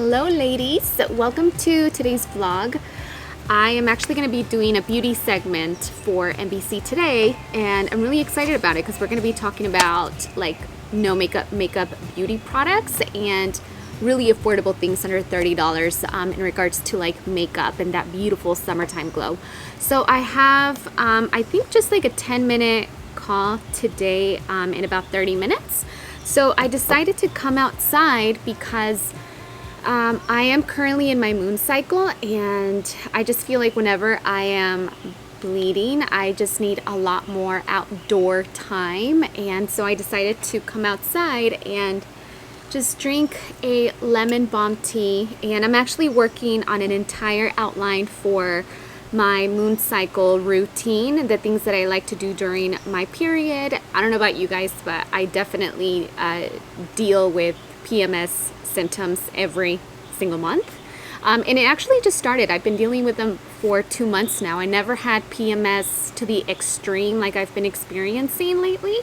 Hello ladies, welcome to today's vlog. I am actually going to be doing a beauty segment for NBC today, and I'm really excited about it because we're going to be talking about like no makeup beauty products and really affordable things under $30 in regards to like makeup and that beautiful summertime glow. So I have I think just like a 10-minute call today in about 30 minutes. So I decided to come outside because I am currently in my moon cycle, and I just feel like whenever I am bleeding, I just need a lot more outdoor time. And so I decided to come outside and just drink a lemon balm tea. And I'm actually working on an entire outline for my moon cycle routine, the things that I like to do during my period. I don't know about you guys, but I definitely deal with PMS symptoms every single month, and it actually just started. I've been dealing with them for 2 months now. I never had PMS to the extreme like I've been experiencing lately,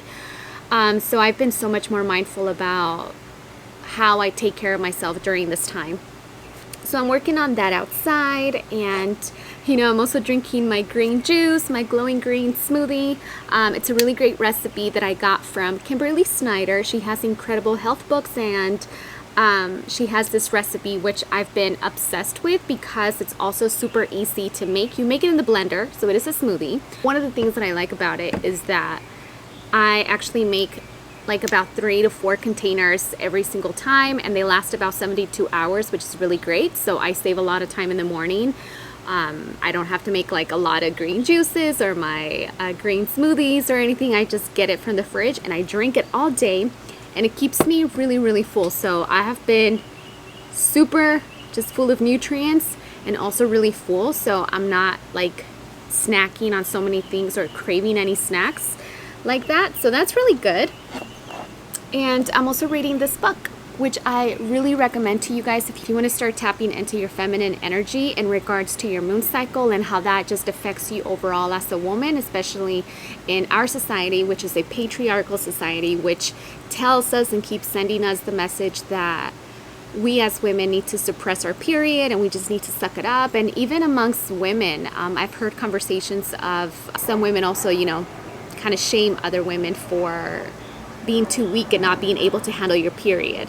so I've been so much more mindful about how I take care of myself during this time. So I'm working on that outside, and I'm also drinking my green juice, my glowing green smoothie. It's a really great recipe that I got from Kimberly Snyder. She has incredible health books, and she has this recipe which I've been obsessed with because it's also super easy to make. You make it in the blender, so it is a smoothie. One of the things that I like about it is that I actually make like about 3 to 4 containers every single time, and they last about 72 hours, which is really great. So I save a lot of time in the morning. I don't have to make like a lot of green juices or my green smoothies or anything. I just get it from the fridge and I drink it all day, and it keeps me really full. So I have been super just full of nutrients and also really full, so I'm not like snacking on so many things or craving any snacks like that. So that's really good. And I'm also reading this book, which I really recommend to you guys if you want to start tapping into your feminine energy in regards to your moon cycle and how that just affects you overall as a woman, especially in our society, which is a patriarchal society, which tells us and keeps sending us the message that we as women need to suppress our period and we just need to suck it up. And even amongst women, I've heard conversations of some women also, kind of shame other women for being too weak and not being able to handle your period.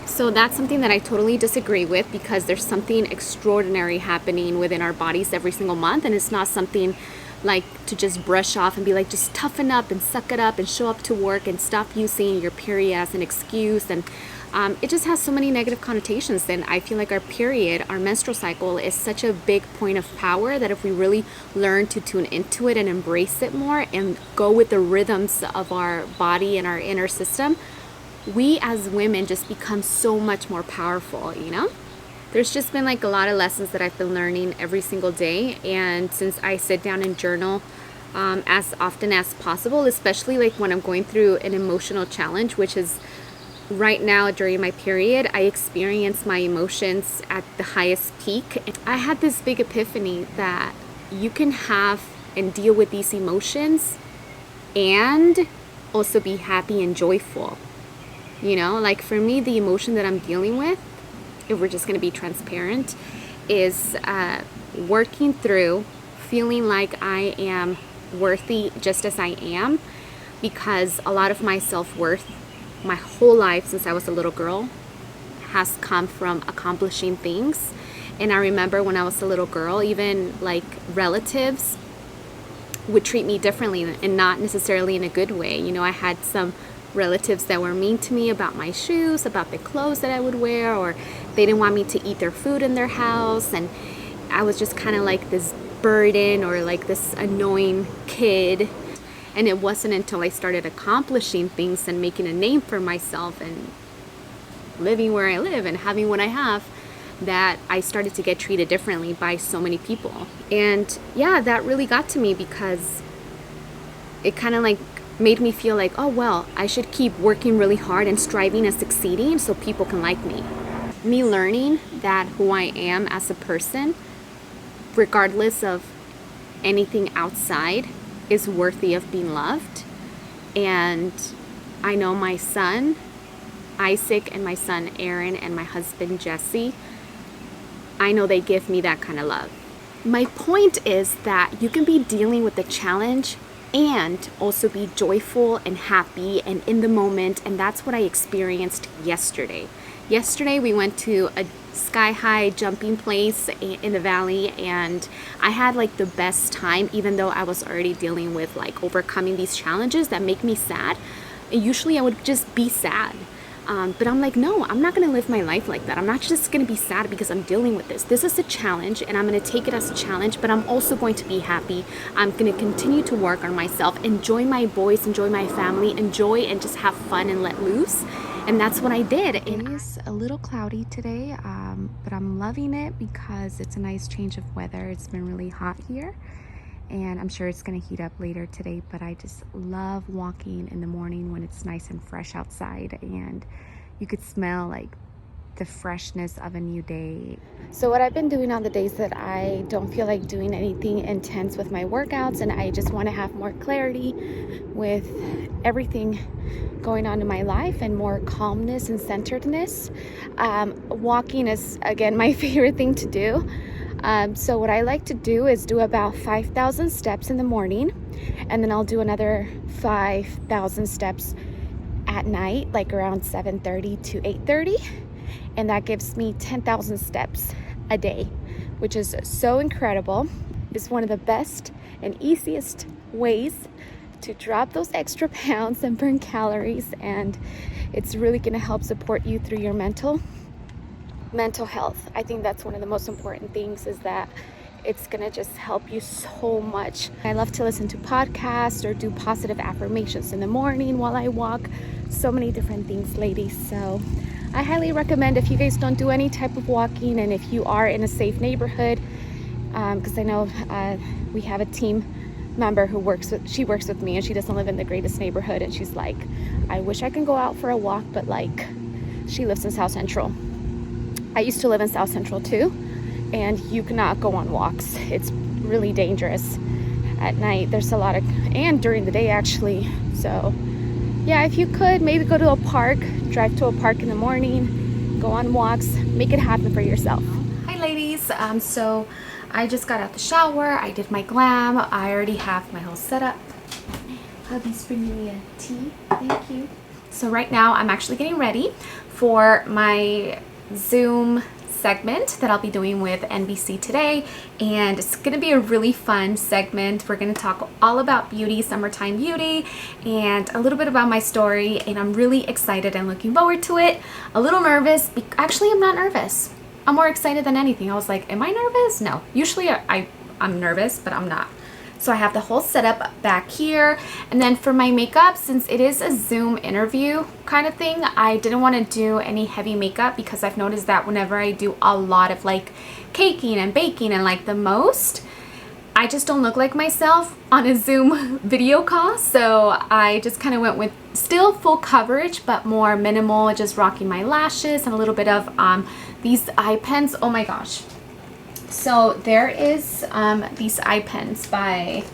So that's something that I totally disagree with, because there's something extraordinary happening within our bodies every single month, and it's not something like to just brush off and be like, just toughen up and suck it up and show up to work and stop using your period as an excuse. And it just has so many negative connotations. And I feel like our period, our menstrual cycle, is such a big point of power that if we really learn to tune into it and embrace it more and go with the rhythms of our body and our inner system, we as women just become so much more powerful. There's just been like a lot of lessons that I've been learning every single day, and since I sit down and journal as often as possible, especially like when I'm going through an emotional challenge, which is right now during my period, I experience my emotions at the highest peak. I had this big epiphany that you can have and deal with these emotions and also be happy and joyful. Like for me, the emotion that I'm dealing with, if we're just going to be transparent, is working through feeling like I am worthy just as I am, because a lot of my self-worth my whole life since I was a little girl has come from accomplishing things. And I remember when I was a little girl, even like relatives would treat me differently, and not necessarily in a good way. I had some relatives that were mean to me about my shoes, about the clothes that I would wear, or they didn't want me to eat their food in their house, and I was just kind of like this burden or like this annoying kid. And it wasn't until I started accomplishing things and making a name for myself and living where I live and having what I have that I started to get treated differently by so many people. And yeah, that really got to me, because it kind of like made me feel like, oh well, I should keep working really hard and striving and succeeding so people can like me. Me learning that who I am as a person, regardless of anything outside, is worthy of being loved. And I know my son, Isaac and my son Aaron and my husband Jesse, I know they give me that kind of love. My point is that you can be dealing with the challenge and also be joyful and happy and in the moment, and that's what I experienced yesterday. Yesterday we went to a sky-high jumping place in the valley, and I had like the best time, even though I was already dealing with like overcoming these challenges that make me sad. And usually I would just be sad. But I'm like, no, I'm not going to live my life like that. I'm not just going to be sad because I'm dealing with this. This is a challenge, and I'm going to take it as a challenge, but I'm also going to be happy. I'm going to continue to work on myself, enjoy my boys, enjoy my family, enjoy and just have fun and let loose. And that's what I did. It is a little cloudy today, but I'm loving it because it's a nice change of weather. It's been really hot here, and I'm sure it's going to heat up later today, but I just love walking in the morning when it's nice and fresh outside and you could smell like the freshness of a new day. So what I've been doing on the days that I don't feel like doing anything intense with my workouts and I just want to have more clarity with everything going on in my life and more calmness and centeredness, walking is again my favorite thing to do. So what I like to do is do about 5,000 steps in the morning, and then I'll do another 5,000 steps at night, like around 7:30 to 8:30, and that gives me 10,000 steps a day, which is so incredible. It's one of the best and easiest ways to drop those extra pounds and burn calories, and it's really going to help support you through your mental health. I think that's one of the most important things, is that it's gonna just help you so much. I love to listen to podcasts or do positive affirmations in the morning while I walk. So many different things, ladies. So I highly recommend, if you guys don't do any type of walking and if you are in a safe neighborhood, because I know we have a team member who works with me, and she doesn't live in the greatest neighborhood, and she's like, I wish I can go out for a walk, but like, she lives in South Central. I used to live in South Central too, and you cannot go on walks. It's really dangerous at night. There's a lot of, and during the day actually. So yeah, if you could, maybe go to a park, drive to a park in the morning, go on walks, make it happen for yourself. Hi ladies, so I just got out the shower, I did my glam, I already have my whole setup. Hubby's bringing me a tea, thank you. So right now I'm actually getting ready for my Zoom segment that I'll be doing with NBC today, and it's gonna be a really fun segment. We're gonna talk all about beauty, summertime beauty, and a little bit about my story, and I'm really excited and looking forward to it. A little nervous. Actually, I'm not nervous. I'm more excited than anything. I was like, am I nervous? No. Usually I'm nervous, but I'm not. So I have the whole setup back here. And then for my makeup, since it is a Zoom interview kind of thing, I didn't want to do any heavy makeup because I've noticed that whenever I do a lot of like caking and baking and like the most, I just don't look like myself on a Zoom video call. So I just kind of went with still full coverage, but more minimal, just rocking my lashes and a little bit of these eye pens. Oh my gosh. So there is these eye pens by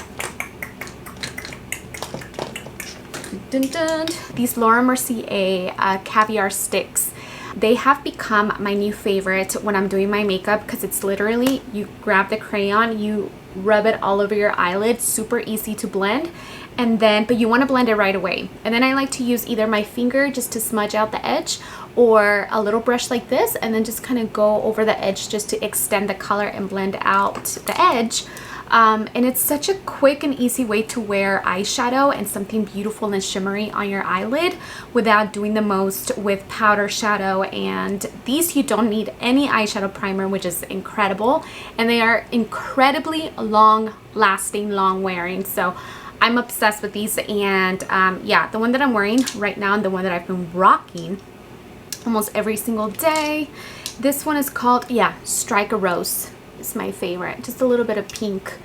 these Laurel Mercier Caviar sticks. They have become my new favorite when I'm doing my makeup because it's literally, you grab the crayon, you rub it all over your eyelid, super easy to blend, and then, but you want to blend it right away. And then I like to use either my finger just to smudge out the edge, or a little brush like this, and then just kind of go over the edge just to extend the color and blend out the edge. And it's such a quick and easy way to wear eyeshadow and something beautiful and shimmery on your eyelid without doing the most with powder shadow. And these, you don't need any eyeshadow primer, which is incredible, and they are incredibly long lasting, long wearing. So I'm obsessed with these. And yeah, the one that I'm wearing right now and the one that I've been rocking almost every single day, this one is called, yeah, Strike a Rose. It's my favorite. Just a little bit of pink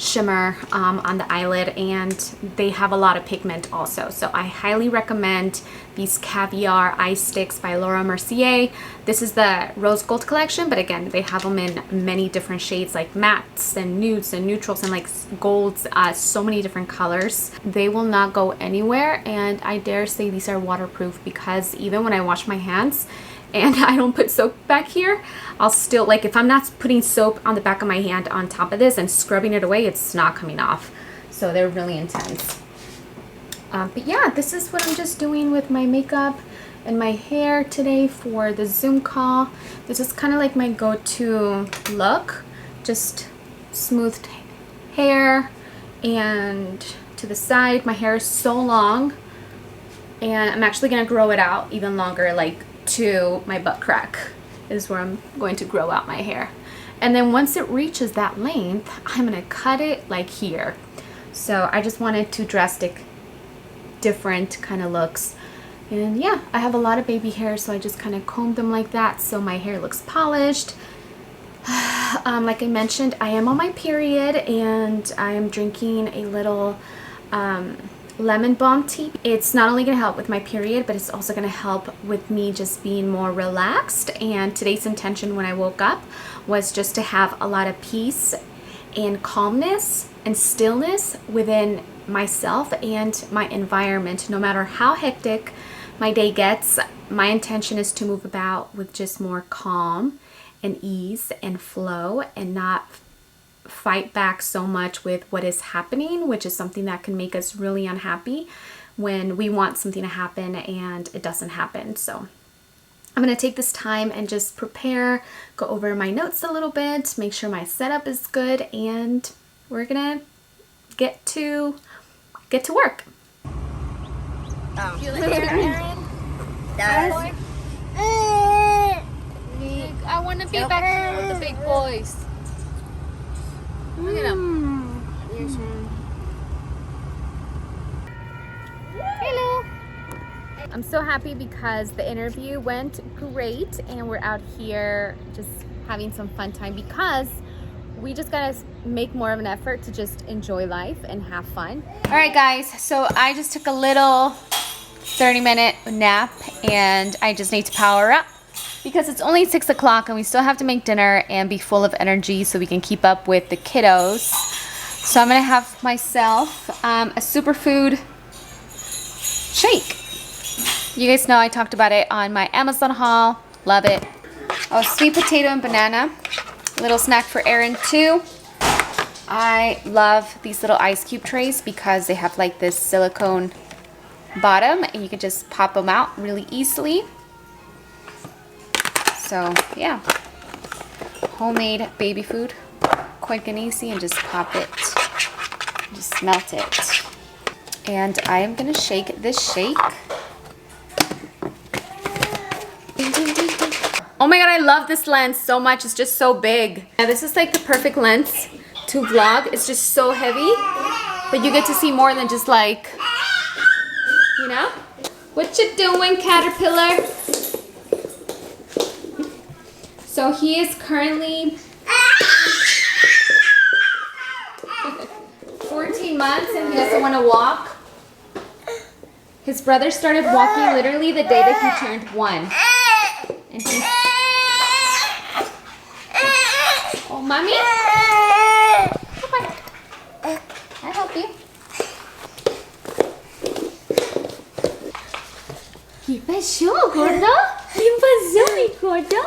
shimmer on the eyelid, and they have a lot of pigment also. So I highly recommend these Caviar eye sticks by Laurel Mercier. This is the rose gold collection, but again, they have them in many different shades, like mattes and nudes and neutrals and like golds, so many different colors. They will not go anywhere, and I dare say these are waterproof, because even when I wash my hands and I don't put soap back here, I'll still, like, if I'm not putting soap on the back of my hand on top of this and scrubbing it away, it's not coming off. So they're really intense. But yeah, this is what I'm just doing with my makeup and my hair today for the Zoom call. This is kind of like my go-to look. Just smoothed hair, and to the side, my hair is so long, and I'm actually gonna grow it out even longer, like to my butt crack is where I'm going to grow out my hair. And then once it reaches that length, I'm gonna cut it like here. So I just wanted two drastic different kind of looks. And yeah, I have a lot of baby hair, so I just kind of combed them like that so my hair looks polished. Like I mentioned, I am on my period, and I am drinking a little lemon balm tea. It's not only going to help with my period, but it's also going to help with me just being more relaxed. And today's intention when I woke up was just to have a lot of peace and calmness and stillness within myself and my environment. No matter how hectic my day gets, my intention is to move about with just more calm and ease and flow, and not fight back so much with what is happening, which is something that can make us really unhappy when we want something to happen and it doesn't happen. So I'm going to take this time and just prepare, go over my notes a little bit, make sure my setup is good, and we're going to get to work. Feel it here, Erin? I want to be back here with the big boys. Look at them. Hello. I'm so happy because the interview went great, and we're out here just having some fun time, because we just gotta make more of an effort to just enjoy life and have fun. All right, guys, so I just took a little 30-minute nap, and I just need to power up because it's only 6 o'clock and we still have to make dinner and be full of energy so we can keep up with the kiddos. So I'm gonna have myself a superfood shake. You guys know I talked about it on my Amazon haul. Love it. Oh, sweet potato and banana. Little snack for Erin too. I love these little ice cube trays because they have like this silicone bottom, and you can just pop them out really easily. So yeah, homemade baby food, quick and easy, and just pop it, just melt it. And I am gonna shake this shake. Oh my god, I love this lens so much. It's just so big. Yeah, this is like the perfect lens to vlog. It's just so heavy, but you get to see more than just like, you know? What you doing, Caterpillar? So he is currently 14 months and he doesn't want to walk. His brother started walking literally the day that he turned 1. And he's... Oh, mommy? Come on. I'll help you. ¿Qué pasó, gordo? ¿Qué pasó, mi gordo?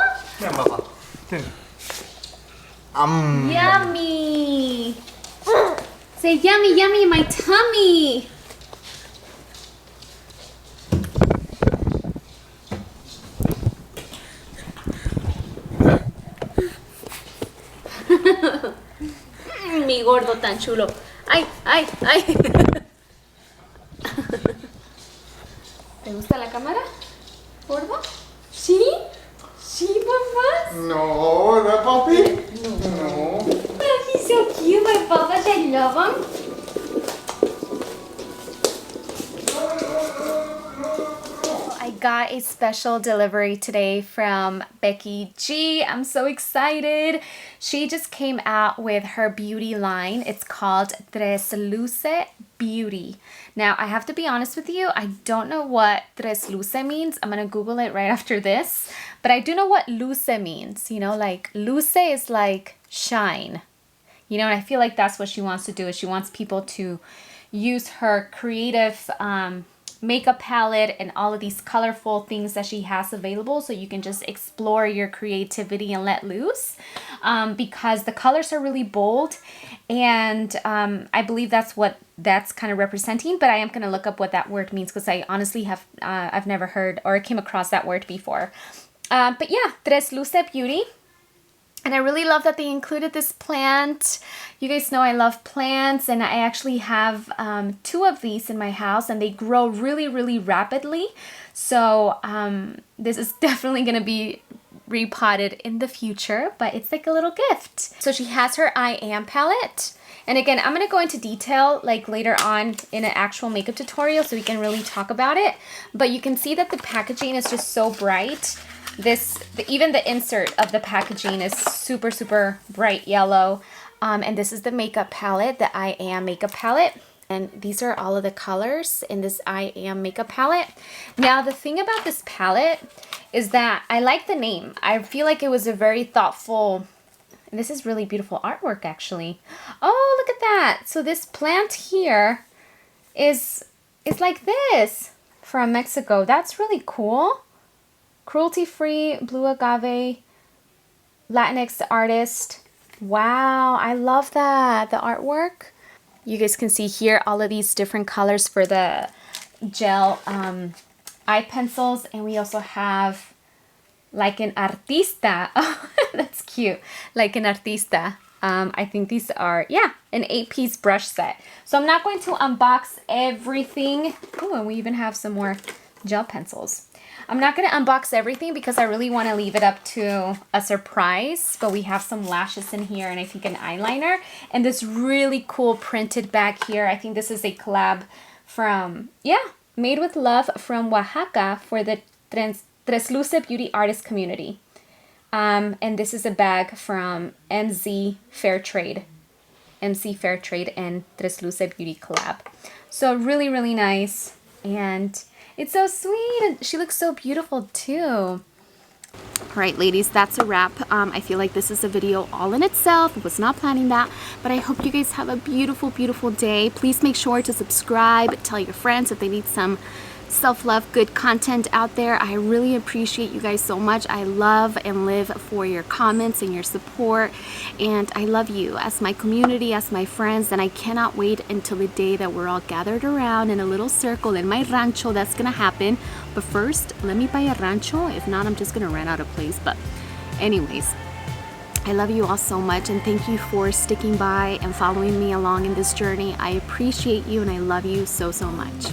Yummy. Say yummy, yummy in my tummy. Mi gordo tan chulo. Ay, ay, ay. ¿Te gusta la cámara, gordo? ¿Sí? ¿Sí, papá? No, that puppy? No. Oh, he's so cute, my papas. I love him. I got a special delivery today from Becky G. I'm so excited. She just came out with her beauty line. It's called Tres Luce Beauty. Now, I have to be honest with you, I don't know what Tres Luce means. I'm gonna Google it right after this. But I do know what luce means. You know, like luce is like shine. You know, and I feel like that's what she wants to do. Is she wants people to use her creative makeup palette and all of these colorful things that she has available, so you can just explore your creativity and let loose, because the colors are really bold, and I believe that's what that's kind of representing. But I am going to look up what that word means, because I honestly have I've never heard or came across that word before. But yeah, Tres Luce Beauty. And I really love that they included this plant. You guys know I love plants, and I actually have 2 of these in my house, and they grow really, really rapidly. So this is definitely going to be repotted in the future, but it's like a little gift. So she has her I Am palette. And again, I'm going to go into detail like later on in an actual makeup tutorial so we can really talk about it. But you can see that the packaging is just so bright. Even the insert of the packaging is super, super bright yellow. And this is the makeup palette, the I Am makeup palette. And these are all of the colors in this I Am makeup palette. Now, the thing about this palette is that I like the name. I feel like it was a very thoughtful, and this is really beautiful artwork actually. Oh, look at that. So this plant here is like this from Mexico. That's really cool. Cruelty-free blue agave, Latinx artist. Wow, I love that. The artwork. You guys can see here all of these different colors for the gel eye pencils. And we also have like an artista. Oh, that's cute. Like an artista. I think these are, yeah, an 8-piece brush set. So I'm not going to unbox everything. Oh, and we even have some more gel pencils. I'm not going to unbox everything because I really want to leave it up to a surprise. But we have some lashes in here, and I think an eyeliner. And this really cool printed bag here. I think this is a collab from, yeah, made with love from Oaxaca for the Tres Luce Beauty artist community. And this is a bag from MC Fairtrade and Tres Luce Beauty collab. So really, really nice. And it's so sweet, and she looks so beautiful too. All right, ladies, that's a wrap. I feel like this is a video all in itself. I was not planning that, but I hope you guys have a beautiful, beautiful day. Please make sure to subscribe. Tell your friends if they need some self-love, good content out there. I really appreciate you guys so much. I love and live for your comments and your support, and I love you as my community, as my friends, and I cannot wait until the day that we're all gathered around in a little circle in my rancho. That's gonna happen, but first let me buy a rancho. If not, I'm just gonna rent out a place. But anyways, I love you all so much, and thank you for sticking by and following me along in this journey. I appreciate you, and I love you so, so much.